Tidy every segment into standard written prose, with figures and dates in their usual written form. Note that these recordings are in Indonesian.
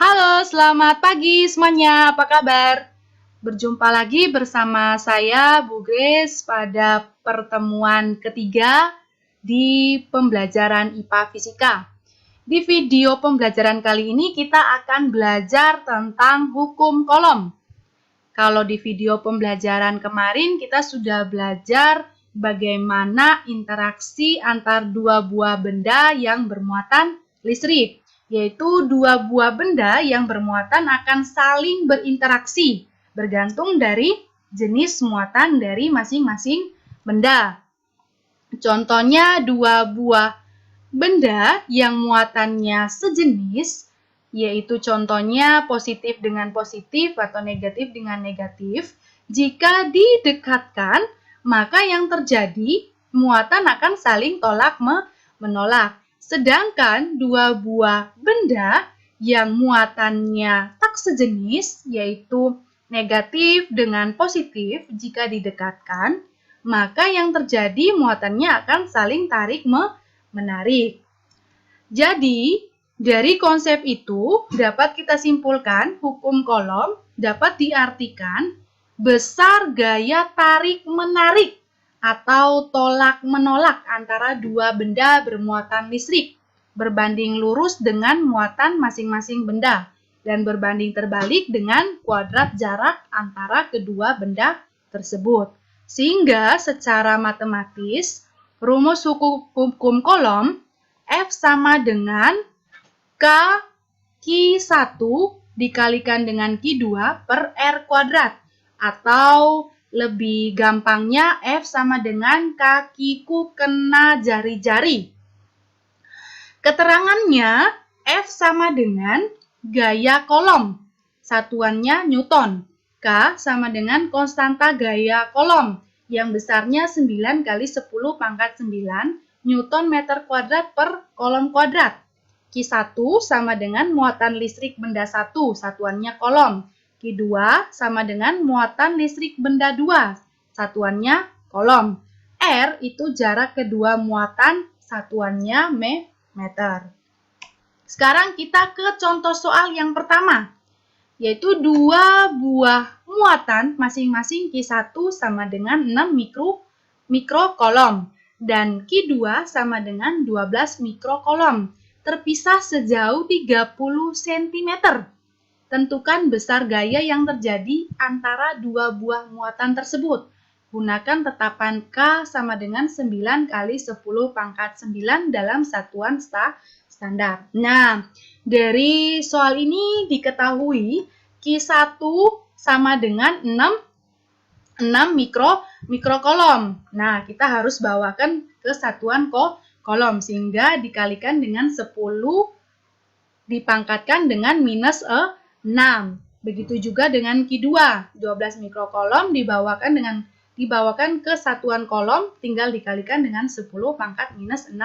Halo, selamat pagi semuanya. Apa kabar? Berjumpa lagi bersama saya, Bu Grace, pada pertemuan ketiga di pembelajaran IPA Fisika. Di video pembelajaran kali ini kita akan belajar tentang hukum kolom. Kalau di video pembelajaran kemarin kita sudah belajar bagaimana interaksi antar dua buah benda yang bermuatan listrik, yaitu dua buah benda yang bermuatan akan saling berinteraksi bergantung dari jenis muatan dari masing-masing benda. Contohnya dua buah benda yang muatannya sejenis, yaitu contohnya positif dengan positif atau negatif dengan negatif. Jika didekatkan, maka yang terjadi muatan akan saling tolak-menolak. Sedangkan dua buah benda yang muatannya tak sejenis, yaitu negatif dengan positif, jika didekatkan, maka yang terjadi muatannya akan saling tarik-menarik. Jadi, dari konsep itu dapat kita simpulkan hukum kolom dapat diartikan besar gaya tarik-menarik atau tolak-menolak antara dua benda bermuatan listrik berbanding lurus dengan muatan masing-masing benda dan berbanding terbalik dengan kuadrat jarak antara kedua benda tersebut. Sehingga secara matematis, rumus hukum kolom F sama dengan K Q1 dikalikan dengan Q2 per R kuadrat. Atau lebih gampangnya F sama dengan kakiku kena jari-jari. Keterangannya F sama dengan gaya kolom. Satuannya Newton. K sama dengan konstanta gaya kolom yang besarnya 9 kali 10 pangkat 9 Newton meter kuadrat per kolom kuadrat. Q1 sama dengan muatan listrik benda 1, satuannya kolom. Q2 sama dengan muatan listrik benda 2, satuannya kolom. R itu jarak kedua muatan, satuannya meter. Sekarang kita ke contoh soal yang pertama, yaitu dua buah muatan masing-masing Q1 sama dengan 6 mikrokolom dan Q2 sama dengan 12 mikrokolom, terpisah sejauh 30 cm. Tentukan besar gaya yang terjadi antara dua buah muatan tersebut. Gunakan tetapan K sama dengan 9 kali 10 pangkat 9 dalam satuan standar. Nah, dari soal ini diketahui Q1 sama dengan 6 mikrokolom. Nah, kita harus bawakan ke satuan kolom sehingga dikalikan dengan 10 dipangkatkan dengan minus 6. Begitu juga dengan Q2, 12 mikrokolom dibawakan ke satuan kolom, tinggal dikalikan dengan 10 pangkat minus 6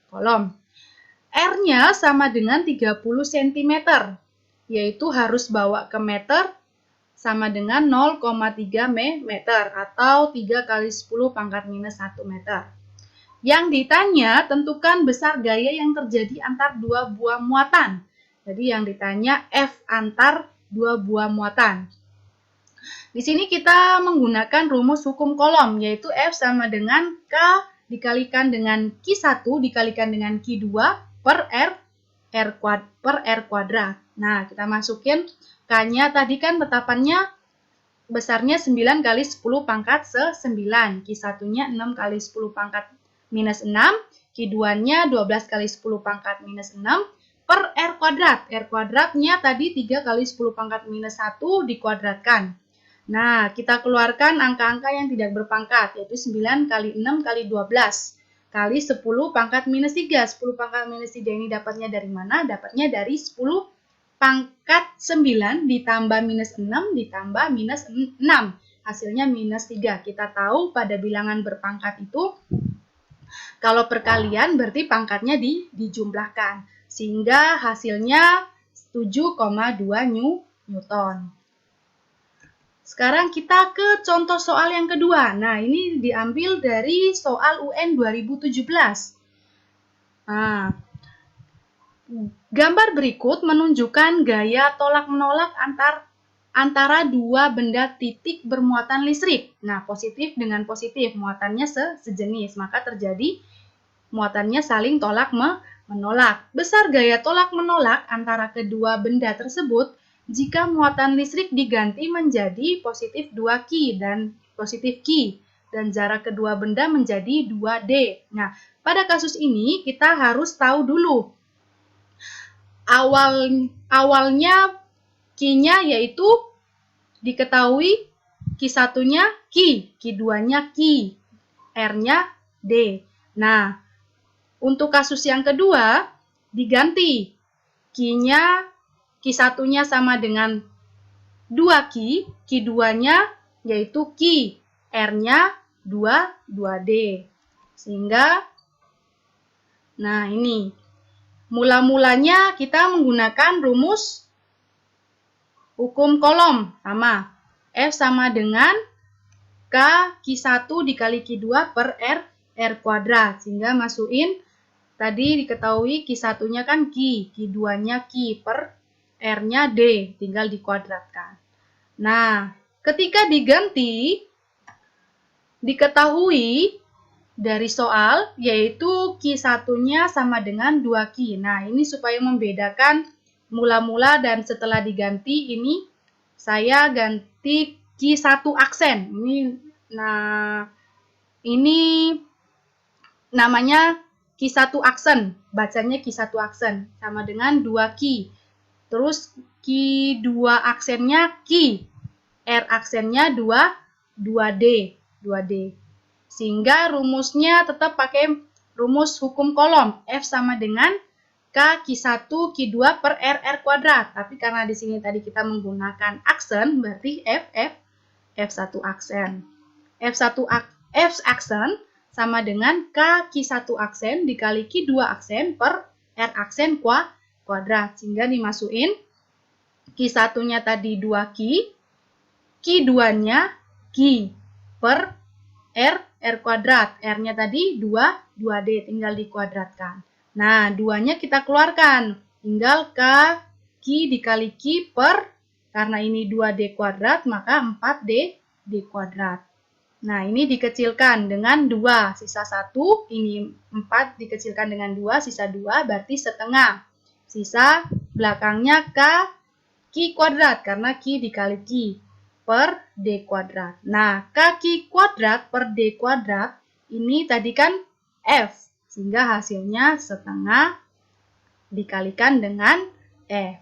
kolom. R-nya sama dengan 30 cm, yaitu harus bawa ke meter sama dengan 0,3 meter atau 3 kali 10 pangkat minus 1 meter. Yang ditanya, tentukan besar gaya yang terjadi antar dua buah muatan. Jadi yang ditanya F antar dua buah muatan. Di sini kita menggunakan rumus hukum kolom, yaitu F sama dengan K dikalikan dengan Q1 dikalikan dengan Q2 per R kuadrat. Nah, kita masukin K-nya tadi kan tetapannya besarnya 9 kali 10 pangkat 9. Q1-nya 6 kali 10 pangkat minus 6. Q2-nya 12 kali 10 pangkat minus 6 per R kuadrat. R kuadratnya tadi 3 kali 10 pangkat minus 1 dikuadratkan. Nah, kita keluarkan angka-angka yang tidak berpangkat, yaitu 9 kali 6 kali 12 kali 10 pangkat minus 3. 10 pangkat minus 3 ini dapatnya dari mana? Dapatnya dari 10 pangkat 9 ditambah minus 6 ditambah minus 6. Hasilnya minus 3. Kita tahu pada bilangan berpangkat itu, kalau perkalian berarti pangkatnya dijumlahkan. Sehingga hasilnya 7,2 Newton. Sekarang kita ke contoh soal yang kedua. Nah, ini diambil dari soal UN 2017. Nah, Gambar berikut menunjukkan gaya tolak-menolak antara dua benda titik bermuatan listrik. Nah, positif dengan positif, muatannya sejenis, maka terjadi muatannya saling tolak-menolak. Besar gaya tolak-menolak antara kedua benda tersebut jika muatan listrik diganti menjadi positif 2Q dan positif Q, dan jarak kedua benda menjadi 2D. Nah, pada kasus ini kita harus tahu dulu awalnya Q-nya yaitu diketahui Q1-nya Q, Q2-nya Q, R-nya D. Nah, untuk kasus yang kedua diganti Q-nya Q1-nya sama dengan 2Q, Q2-nya yaitu Q, R-nya 2D. Sehingga nah ini mula-mulanya kita menggunakan rumus hukum kolom sama. F sama dengan K Q1 dikali Q2 per R kuadrat. Sehingga masukin tadi diketahui Q1-nya kan Q, Q2-nya Q per R-nya D. Tinggal dikuadratkan. Nah, ketika diganti diketahui dari soal yaitu Q1-nya sama dengan 2Q. Nah, ini supaya membedakan mula-mula dan setelah diganti ini saya ganti Q1 aksen. Ini namanya Q1 aksen, bacanya Q1 aksen sama dengan 2Q. Terus Q2 aksennya Q, R aksennya 2D. Sehingga rumusnya tetap pakai rumus hukum kolom. F sama dengan K Q1 Q2 per R kuadrat. Tapi karena di sini tadi kita menggunakan aksen, berarti F1 aksen. F aksen sama dengan K Q1 aksen dikali Q2 aksen per R aksen kuadrat. Sehingga dimasukin Q1-nya tadi 2Q, Q2-nya Q per R kuadrat. R-nya tadi 2D, tinggal dikuadratkan. Nah, 2-nya kita keluarkan. Tinggal K dikali Q per, karena ini 2D kuadrat, maka 4D kuadrat. Nah, ini dikecilkan dengan 2, sisa 1. Ini 4 dikecilkan dengan 2, sisa 2, berarti setengah. Sisa belakangnya Q kuadrat, karena Q dikali Q per D kuadrat. Nah, kaki kuadrat per D kuadrat ini tadi kan F, sehingga hasilnya setengah dikalikan dengan F.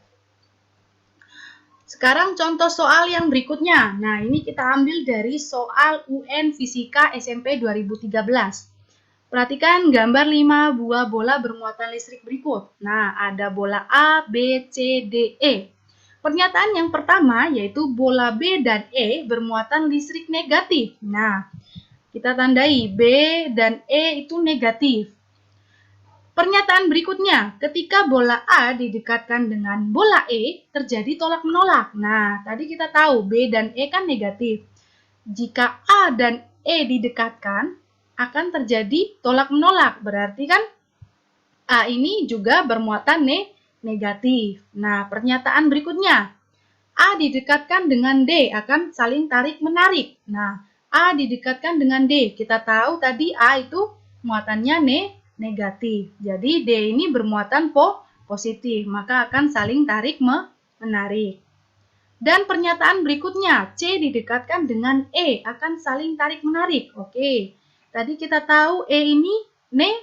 Sekarang contoh soal yang berikutnya. Nah, ini kita ambil dari soal UN Fisika SMP 2013. Perhatikan gambar 5 buah bola bermuatan listrik berikut. Nah, ada bola A, B, C, D, E. Pernyataan yang pertama yaitu bola B dan E bermuatan listrik negatif. Nah, kita tandai B dan E itu negatif. Pernyataan berikutnya, ketika bola A didekatkan dengan bola E, terjadi tolak-menolak. Nah, tadi kita tahu B dan E kan negatif. Jika A dan E didekatkan, akan terjadi tolak-menolak. Berarti kan A ini juga bermuatan negatif. Nah, pernyataan berikutnya, A didekatkan dengan D akan saling tarik-menarik. Nah, A didekatkan dengan D. Kita tahu tadi A itu muatannya negatif. Jadi, D ini bermuatan positif, maka akan saling tarik-menarik. Dan pernyataan berikutnya, C didekatkan dengan E akan saling tarik-menarik. Oke, tadi kita tahu E ini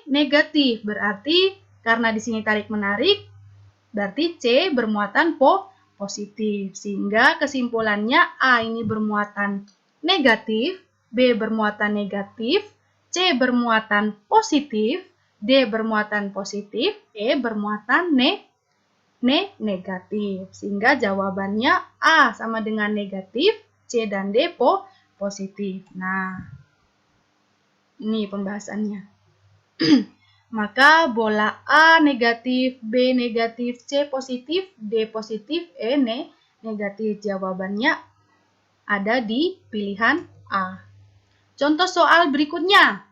negatif, berarti karena di sini tarik-menarik, berarti C bermuatan positif. Sehingga kesimpulannya A ini bermuatan negatif, B bermuatan negatif, C bermuatan positif, D bermuatan positif, E bermuatan negatif. Sehingga jawabannya A sama dengan negatif, C dan D positif. Nah, ini pembahasannya. Maka bola A negatif, B negatif, C positif, D positif, E negatif. Jawabannya ada di pilihan A. Contoh soal berikutnya.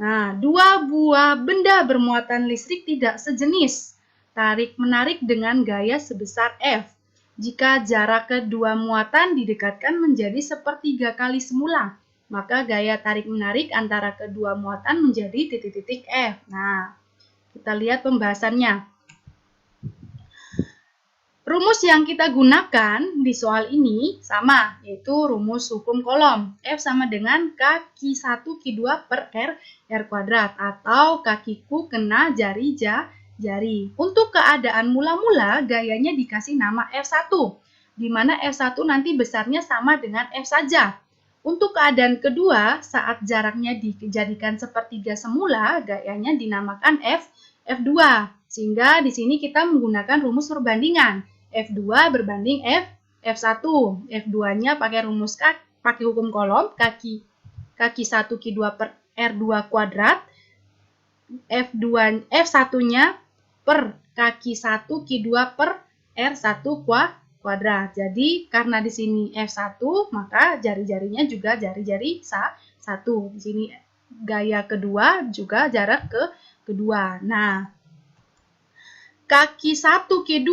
Nah, dua buah benda bermuatan listrik tidak sejenis. tarik-menarik dengan gaya sebesar F. Jika jarak kedua muatan didekatkan menjadi sepertiga kali semula, maka gaya tarik-menarik antara kedua muatan menjadi titik-titik F. Nah, kita lihat pembahasannya. Rumus yang kita gunakan di soal ini sama, yaitu rumus hukum kolom. F sama dengan kaki 1 Q2 per R kuadrat, atau kakiku kena jari jari. Untuk keadaan mula-mula, gayanya dikasih nama F1, di mana F1 nanti besarnya sama dengan F saja. Untuk keadaan kedua, saat jaraknya dijadikan sepertiga semula, gayanya dinamakan F2. Sehingga di sini kita menggunakan rumus perbandingan. F2 berbanding F1. F2-nya pakai pakai hukum kolom, kaki 1 Q2 per R2 kuadrat. F1-nya per kaki 1 Q2 per R1 kuadrat. Jadi karena di sini F1, maka jari-jarinya juga jari-jari 1. Di sini gaya kedua juga jarak kedua. Nah, kaki 1 Q2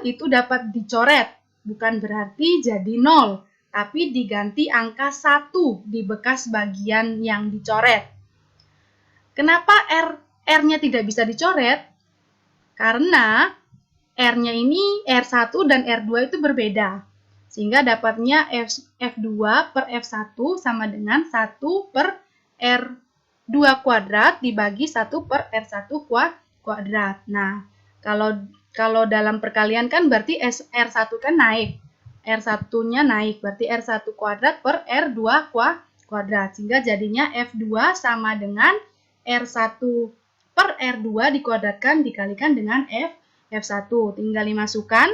itu dapat dicoret. Bukan berarti jadi 0, tapi diganti angka 1 di bekas bagian yang dicoret. Kenapa R-nya tidak bisa dicoret? Karena R-nya ini R1 dan R2 itu berbeda. Sehingga dapatnya F2 per F1 sama dengan 1 per R2 kuadrat dibagi 1 per R1 kuadrat. Nah, kalau dalam perkalian kan berarti R1 kan naik. R1-nya naik, berarti R1 kuadrat per R2 kuadrat. Sehingga jadinya F2 sama dengan R1 per R2 dikuadratkan dikalikan dengan F1. Tinggal dimasukkan.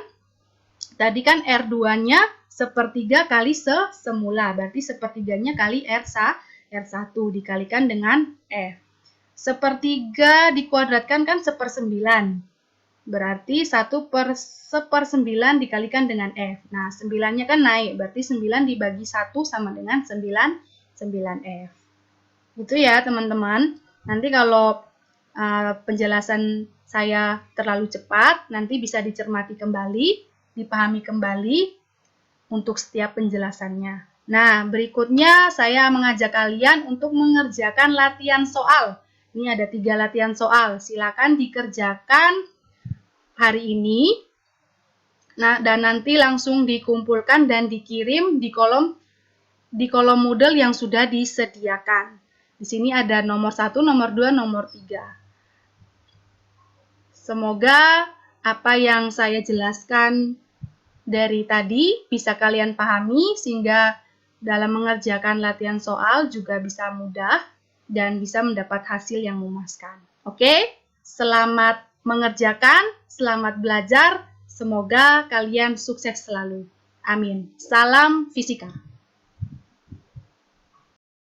Tadi kan R2-nya sepertiga kali semula. Berarti sepertiganya kali R1 dikalikan dengan F. Sepertiga dikuadratkan kan 1/9. Berarti 1 per 1/9 dikalikan dengan F. Nah, 9-nya kan naik. Berarti 9 dibagi 1 sama dengan 9F. Gitu ya, teman-teman. Nanti kalau penjelasan saya terlalu cepat, nanti bisa dicermati kembali, dipahami kembali untuk setiap penjelasannya. Nah, berikutnya saya mengajak kalian untuk mengerjakan latihan soal. Ini ada 3 latihan soal. Silakan dikerjakan hari ini. Nah, dan nanti langsung dikumpulkan dan dikirim di kolom Moodle yang sudah disediakan. Di sini ada nomor 1, nomor 2, nomor 3. Semoga apa yang saya jelaskan dari tadi bisa kalian pahami sehingga dalam mengerjakan latihan soal juga bisa mudah dan bisa mendapat hasil yang memuaskan. Oke, selamat mengerjakan, selamat belajar, semoga kalian sukses selalu. Amin. Salam fisika.